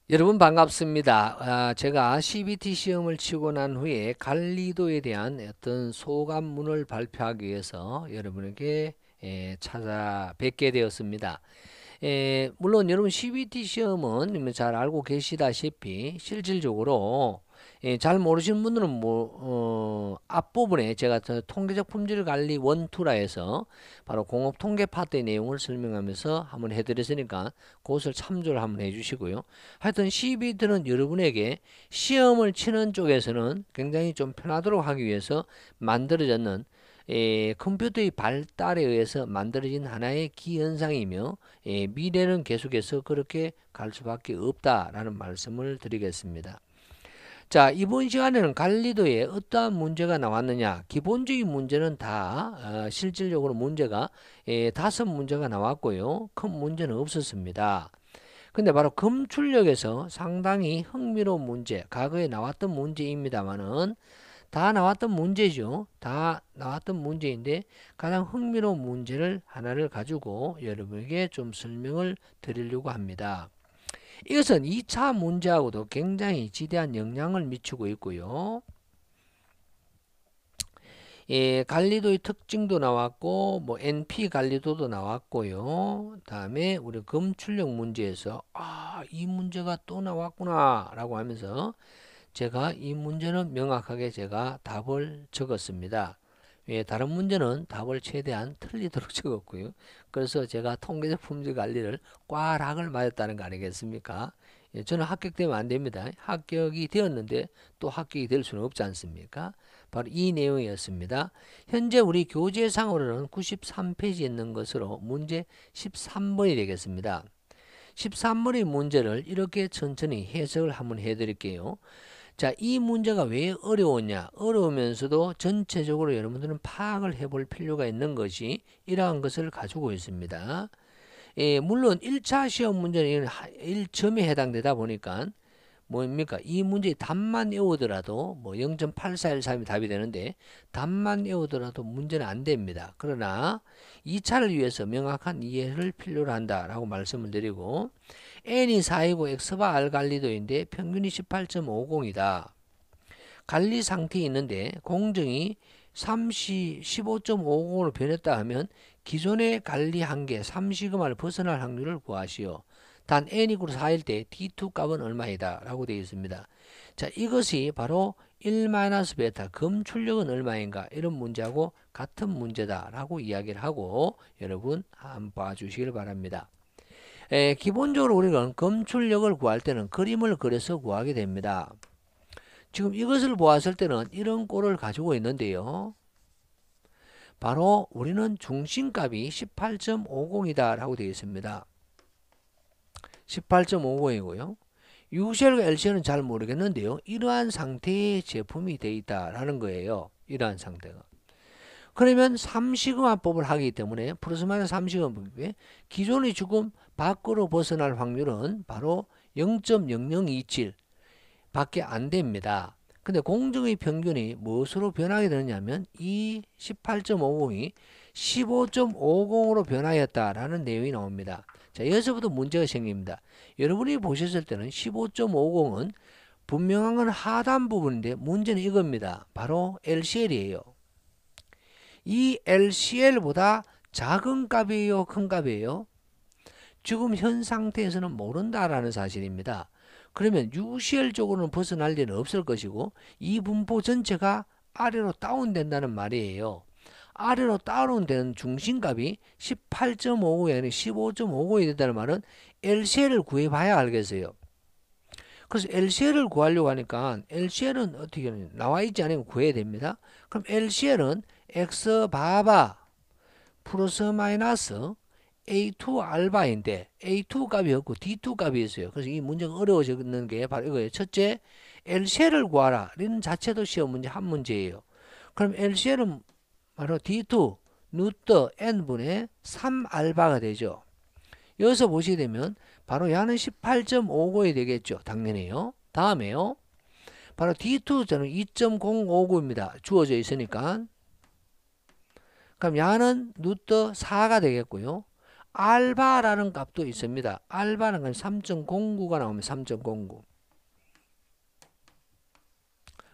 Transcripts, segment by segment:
여러분 반갑습니다. 제가 CBT 시험을 치고 난 후에 갈리도에 대한 어떤 소감문을 발표하기 위해서 여러분에게 찾아뵙게 되었습니다. 물론 여러분 CBT 시험은 잘 알고 계시다시피 실질적으로 잘 모르시는 분들은 앞부분에 제가 통계적 품질 관리 원투라 해서 바로 공업 통계 파트의 내용을 설명하면서 한번 해드렸으니까 그것을 참조를 한번 해주시고요. 하여튼 CBT는 여러분에게 시험을 치는 쪽에서는 굉장히 좀 편하도록 하기 위해서 만들어졌는 컴퓨터의 발달에 의해서 만들어진 하나의 기현상이며 미래는 계속해서 그렇게 갈 수밖에 없다라는 말씀을 드리겠습니다. 자, 이번 시간에는 갈리도에 어떠한 문제가 나왔느냐. 기본적인 문제는 다 실질적으로 문제가 5문제가 나왔고요. 큰 문제는 없었습니다. 근데 바로 검출력에서 상당히 흥미로운 문제, 과거에 나왔던 문제입니다만은 다 나왔던 문제죠. 다 나왔던 문제인데 가장 흥미로운 문제를 하나를 가지고 여러분에게 좀 설명을 드리려고 합니다. 이것은 2차 문제하고도 굉장히 지대한 영향을 미치고 있고요. 관리도의 특징도 나왔고 NP 관리도도 나왔고요. 다음에 우리 검출력 문제에서 이 문제가 또 나왔구나 라고 하면서 제가 이 문제는 명확하게 제가 답을 적었습니다. 다른 문제는 답을 최대한 틀리도록 적었고요. 그래서 제가 통계적 품질 관리를 꽈락을 맞았다는 거 아니겠습니까? 저는 합격되면 안 됩니다. 합격이 되었는데 또 합격이 될 수는 없지 않습니까? 바로 이 내용이었습니다. 현재 우리 교재상으로는 93페이지에 있는 것으로 문제 13번이 되겠습니다. 13번의 문제를 이렇게 천천히 해석을 한번 해드릴게요. 자, 이 문제가 왜 어려웠냐? 어려우면서도 전체적으로 여러분들은 파악을 해볼 필요가 있는 것이 이러한 것을 가지고 있습니다. 물론 1차 시험 문제는 1점에 해당되다 보니까 뭡니까? 이 문제의 답만 외우더라도 0.8413이 답이 되는데 답만 외우더라도 문제는 안 됩니다. 그러나 2차를 위해서 명확한 이해를 필요로 한다라고 말씀을 드리고 n이 4이고 x바 r 관리도인데 평균이 18.50이다. 관리 상태에 있는데 공정이 15.50으로 변했다 하면 기존의 관리 한계 3시그마를 벗어날 확률을 구하시오. 단 n이고 4일 때 D2 값은 얼마이다 라고 되어 있습니다. 자, 이것이 바로 1-베타 검출력은 얼마인가 이런 문제하고 같은 문제다 라고 이야기를 하고 여러분 한번 봐주시길 바랍니다. 기본적으로 우리가 검출력을 구할 때는 그림을 그려서 구하게 됩니다. 지금 이것을 보았을 때는 이런 꼴을 가지고 있는데요. 바로 우리는 중심값이 18.50이다 라고 되어 있습니다. 18.50이고요. UCL과 LCL은 잘 모르겠는데요. 이러한 상태의 제품이 되어 있다라는 거예요. 이러한 상태가. 그러면 3시그마법을 하기 때문에 플러스 마이너스 3시그마법에 기존의 조금 밖으로 벗어날 확률은 바로 0.0027 밖에 안 됩니다. 근데 공정의 평균이 무엇으로 변하게 되느냐면 이 18.50이 15.50으로 변하였다라는 내용이 나옵니다. 자, 여기서부터 문제가 생깁니다. 여러분이 보셨을 때는 15.50은 분명한 건 하단 부분인데 문제는 이겁니다. 바로 LCL이에요. 이 LCL보다 작은 값이에요? 큰 값이에요? 지금 현 상태에서는 모른다라는 사실입니다. 그러면 UCL 쪽으로는 벗어날 일은 없을 것이고 이 분포 전체가 아래로 다운된다는 말이에요. 아래로 다운되는 중심값이 18.59이 아니라 15.59이 된다는 말은 LCL을 구해봐야 알겠어요. 그래서 LCL을 구하려고 하니까 LCL은 어떻게 나와 있지 않으면 구해야 됩니다. 그럼 LCL은 X 바바 플러스 마이너스 A2 알바인데 A2 값이 없고 D2 값이 있어요. 그래서 이 문제가 어려워지는 게 바로 이거예요. 첫째, LCL을 구하라. 이런 자체도 시험 문제 한 문제예요. 그럼 LCL은 바로 D2 루트 N분의 3 알바가 되죠. 여기서 보시게 되면 바로 야는 18.59이 되겠죠. 당연히요. 다음에요. 바로 D2 저는 2.059입니다. 주어져 있으니까. 그럼 야는 루트 4가 되겠고요. 알바라는 값도 있습니다. 알바라는 건 3.09가 나오면 3.09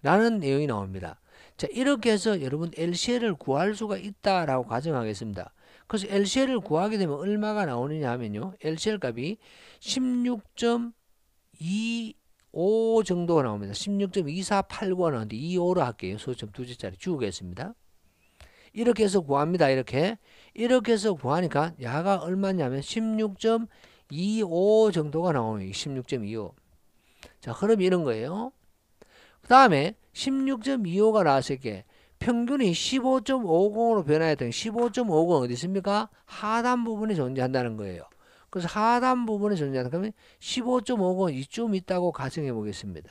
라는 내용이 나옵니다. 자, 이렇게 해서 여러분 LCL을 구할 수가 있다라고 가정하겠습니다. 그래서 LCL을 구하게 되면 얼마가 나오느냐 하면요. LCL 값이 16.25 정도가 나옵니다. 16.2489가 나오는데 25로 할게요. 소점 두 자리 주겠습니다. 이렇게 해서 구합니다. 이렇게 해서 구하니까 야가 얼마냐면 16.25 정도가 나오네요. 16.25. 자, 그럼 이런 거예요. 그 다음에 16.25가 나왔을 때 평균이 15.50으로 변화했던 15.50은 어디 있습니까? 하단 부분에 존재한다는 거예요. 그래서 하단 부분에 존재한다. 그러면 15.50은 이쯤 있다고 가정해 보겠습니다.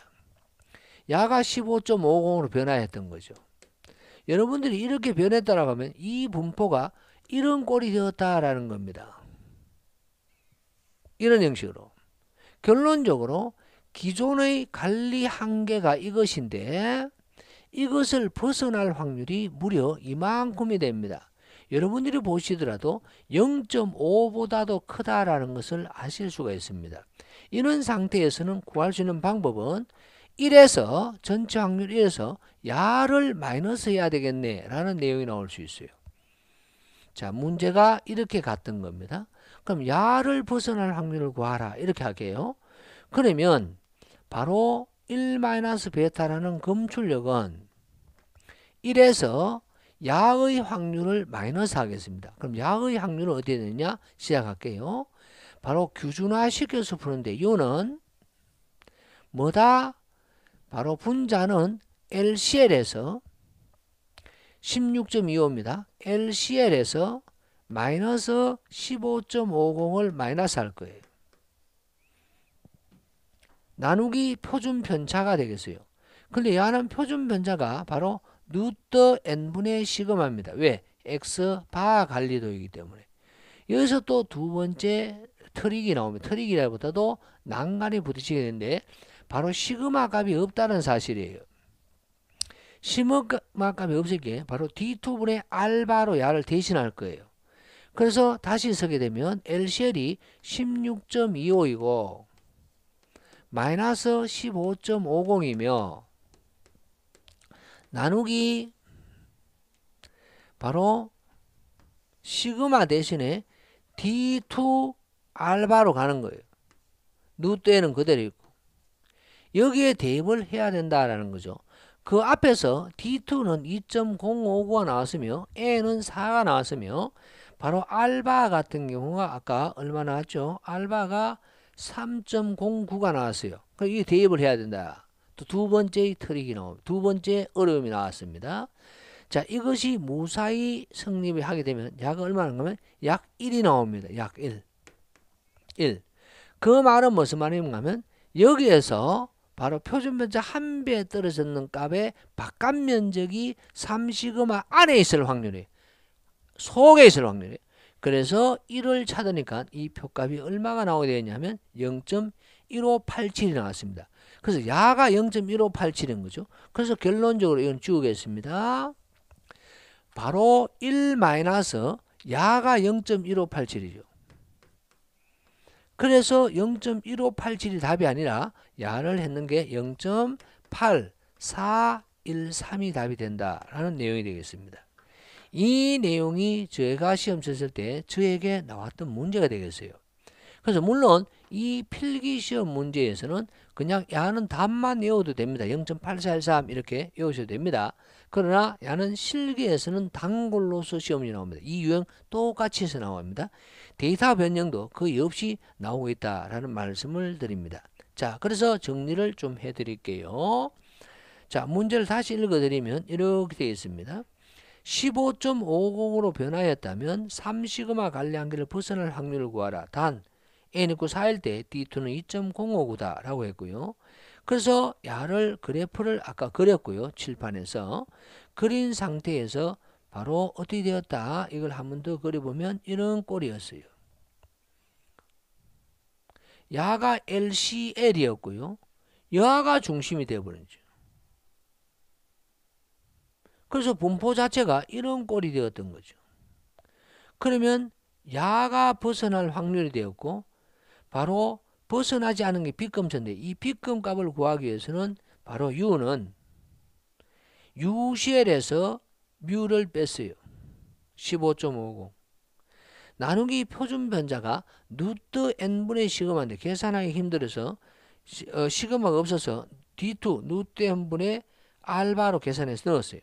야가 15.50으로 변화했던 거죠. 여러분들이 이렇게 변했다라고 하면 이 분포가 이런 꼴이 되었다라는 겁니다. 이런 형식으로. 결론적으로 기존의 관리 한계가 이것인데 이것을 벗어날 확률이 무려 이만큼이 됩니다. 여러분들이 보시더라도 0.5보다도 크다라는 것을 아실 수가 있습니다. 이런 상태에서는 구할 수 있는 방법은 1에서 전체 확률 1에서 야를 마이너스 해야 되겠네 라는 내용이 나올 수 있어요. 자, 문제가 이렇게 갔던 겁니다. 그럼 야를 벗어날 확률을 구하라 이렇게 할게요. 그러면 바로 1-베타라는 검출력은 1에서 야의 확률을 마이너스 하겠습니다. 그럼 야의 확률은 어디에 되느냐 시작할게요. 바로 규준화 시켜서 푸는데 요는 뭐다? 바로 분자는 LCL에서 16.25입니다. LCL에서 마이너스 15.50을 마이너스 할 거예요. 나누기 표준 편차가 되겠어요. 근데 야는 표준 편차가 바로 루트 n분의 시그마입니다. 왜? x 바 관리도이기 때문에. 여기서 또 두 번째 트릭이 나옵니다. 트릭이라기보다도 난간이 부딪히게 되는데 바로 시그마 값이 없다는 사실이에요. 시그마 값이 없을 게 바로 D2분의 알바로 야를 대신할 거예요. 그래서 다시 쓰게 되면 LCL이 16.25이고 마이너스 15.50이며 나누기 바로 시그마 대신에 D2 알바로 가는 거예요. 루트에는 그대로 있고 여기에 대입을 해야 된다라는 거죠. 그 앞에서 D2는 2.059가 나왔으며 A는 4가 나왔으며 바로 알바 같은 경우가 아까 얼마 나왔죠? 알바가 3.09가 나왔어요. 그럼 이게 대입을 해야 된다. 또 두 번째 트릭이 나옵니다. 두 번째 어려움이 나왔습니다. 자, 이것이 무사히 성립을 하게 되면 약이 얼마나 나오면 약 1이 나옵니다. 약 1. 그 말은 무슨 말인가 하면 여기에서 바로 표준편차 1배에 떨어졌는 값의 바깥 면적이 3시그마 안에 있을 확률이 속에 있을 확률이 그래서 1을 찾으니까 이 표값이 얼마가 나오게 되었냐면 0.1587이 나왔습니다. 그래서 야가 0.1587인 거죠. 그래서 결론적으로 이건 지우겠습니다. 바로 1 마이너스 야가 0.1587이죠. 그래서 0.1587이 답이 아니라 야를 했는 게 0.8413이 답이 된다라는 내용이 되겠습니다. 이 내용이 제가 시험 쳤을 때 저에게 나왔던 문제가 되겠어요. 그래서 물론 이 필기 시험 문제에서는 그냥 야는 답만 외워도 됩니다. 0.8413 이렇게 외우셔도 됩니다. 그러나 야는 실기에서는 단골로서 시험이 나옵니다. 이 유형 똑같이 해서 나옵니다. 데이터 변형도 거의 없이 나오고 있다라는 말씀을 드립니다. 자, 그래서 정리를 좀 해드릴게요. 자, 문제를 다시 읽어드리면 이렇게 되어 있습니다. 15.50으로 변화했다면 3시그마 관리 한계를 벗어날 확률을 구하라. 단 n=4일 때 D2는 2.059다 라고 했고요. 그래서 야를 그래프를 아까 그렸고요. 칠판에서 그린 상태에서 바로 어떻게 되었다. 이걸 한 번 더 그려보면 이런 꼴이었어요. 야가 LCL이었고요. 야가 중심이 되어버리죠. 그래서 분포 자체가 이런 꼴이 되었던 거죠. 그러면 야가 벗어날 확률이 되었고 바로 벗어나지 않은 게 빗금수인데 이 빗금 값을 구하기 위해서는 바로 U는 UCL에서 뮤를 뺐어요. 15.50 나누기 표준 변자가 루트 n분의 시그마인데 계산하기 힘들어서 시그마가 없어서 D2 루트 n분의 알바로 계산해서 넣었어요.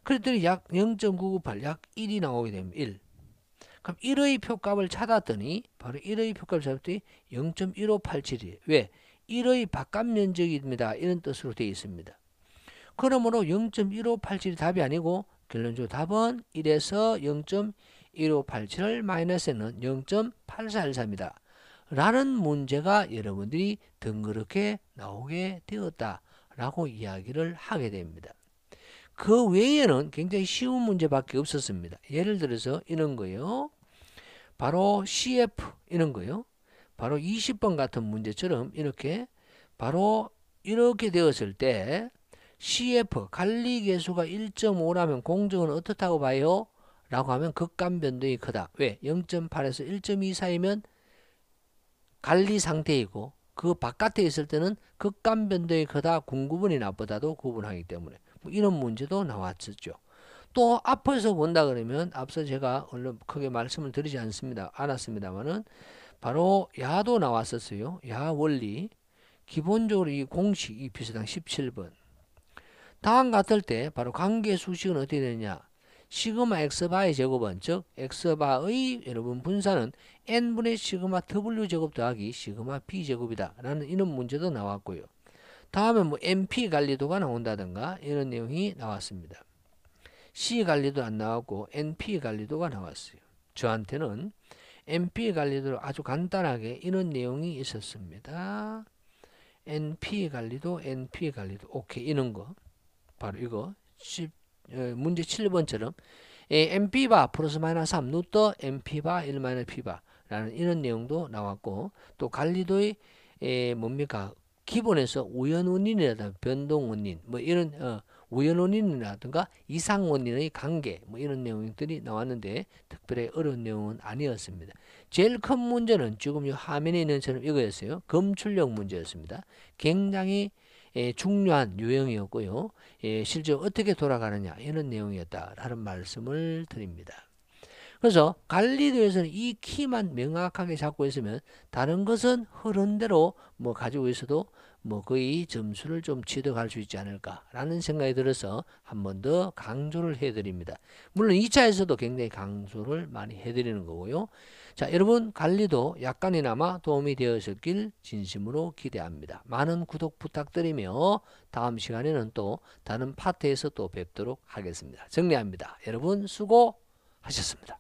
그랬더니 약 0.998, 약 1이 나오게 됩니다. 1. 그럼 1의 표값을 찾았더니 바로 1의 표값을 찾았더니 0.1587이에요. 왜? 1의 바깥 면적입니다. 이런 뜻으로 되어 있습니다. 그러므로 0.1587이 답이 아니고 결론적으로 답은 1에서 0.1587을 마이너스는 0.8414입니다. 라는 문제가 여러분들이 덩그렇게 나오게 되었다라고 이야기를 하게 됩니다. 그 외에는 굉장히 쉬운 문제밖에 없었습니다. 예를 들어서 이런 거요. 바로 CF 이런 거요. 바로 20번 같은 문제처럼 이렇게 바로 이렇게 되었을 때 CF 관리계수가 1.5라면 공정은 어떻다고 봐요? 라고 하면 극간 변동이 크다. 왜? 0.8에서 1.2 사이면 관리 상태이고 그 바깥에 있을 때는 극간 변동이 크다. 군구분이 나보다도 구분하기 때문에 뭐 이런 문제도 나왔었죠. 또 앞에서 본다 그러면 앞서 제가 얼른 크게 말씀을 드리지 않았습니다만은 바로 야도 나왔었어요. 야 원리 기본적으로 이 공식이 비슷한 17번 다음 같을 때 바로 관계 수식은 어떻게 되느냐 시그마 x바의 제곱은 즉 x바의 여러분 분사는 n분의 시그마 w 제곱 더하기 시그마 b 제곱이다 라는 이런 문제도 나왔고요. 다음에 뭐 np 관리도가 나온다든가 이런 내용이 나왔습니다. c 관리도 안 나왔고 np 관리도가 나왔어요. 저한테는 np 관리도 아주 간단하게 이런 내용이 있었습니다. np 관리도 오케이 이런 거 바로 이거 문제 7번처럼 np바 플러스 마이너스 3 루터 np바 1 마이너스 p바 라는 이런 내용도 나왔고 또 관리도의 뭡니까 기본에서 우연원인이라든가 변동원인 뭐 이런 우연원인이라든가 이상원인의 관계 뭐 이런 내용들이 나왔는데 특별히 어려운 내용은 아니었습니다. 제일 큰 문제는 지금 이 화면에 있는 것처럼 이거였어요. 검출력 문제였습니다. 굉장히 중요한 유형이었고요. 실제로 어떻게 돌아가느냐 이런 내용이었다라는 말씀을 드립니다. 그래서 관리도에서는 이 키만 명확하게 잡고 있으면 다른 것은 흐른 대로 뭐 가지고 있어도 뭐 거의 점수를 좀 취득할 수 있지 않을까라는 생각이 들어서 한 번 더 강조를 해드립니다. 물론 2차에서도 굉장히 강조를 많이 해드리는 거고요. 자, 여러분 관리도 약간이나마 도움이 되었길 진심으로 기대합니다. 많은 구독 부탁드리며 다음 시간에는 또 다른 파트에서 또 뵙도록 하겠습니다. 정리합니다. 여러분 수고하셨습니다.